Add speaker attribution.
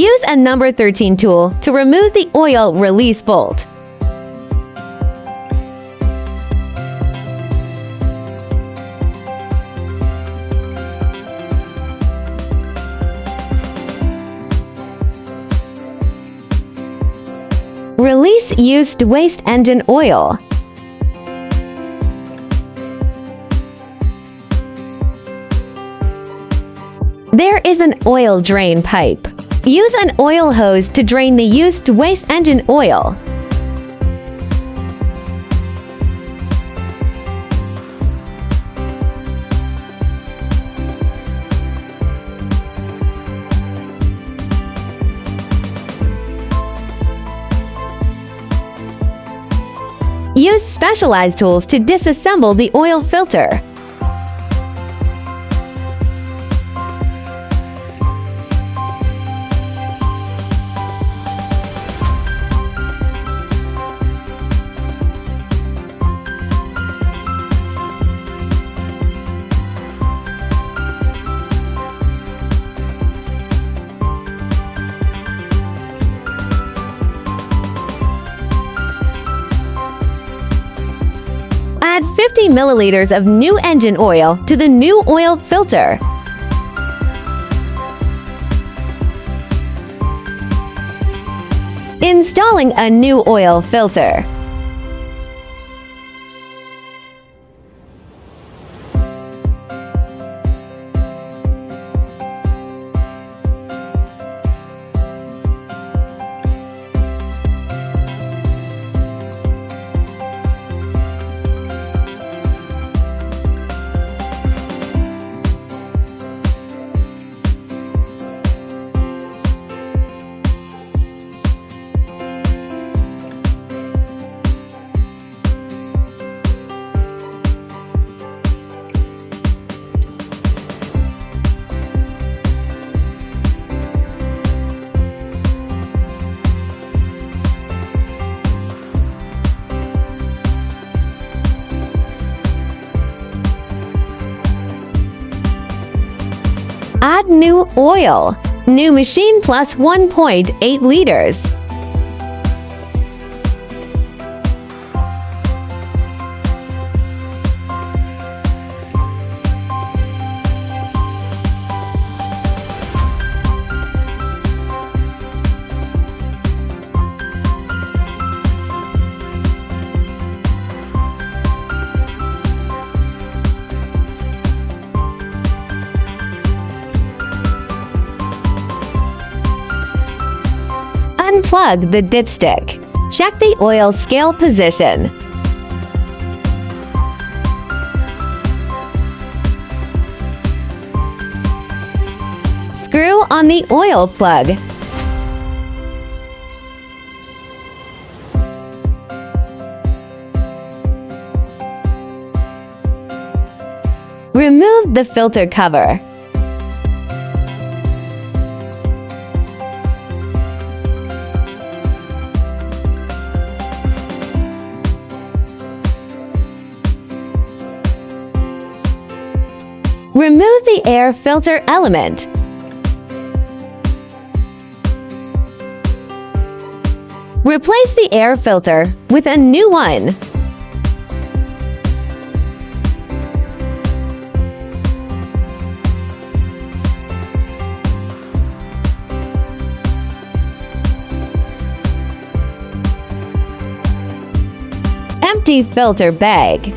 Speaker 1: Use a number 13 tool to remove the oil release bolt. Release used waste engine oil. There is an oil drain pipe. Use an oil hose to drain the used waste engine oil. Use specialized tools to disassemble the oil filter. Add 50 milliliters of new engine oil to the new oil filter. Installing a new oil filter. Add new oil. New machine plus 1.8 liters. Unplug the dipstick. Check the oil scale position. Screw on the oil plug. Remove the filter cover. Remove the air filter element. Replace the air filter with a new one. Empty filter bag.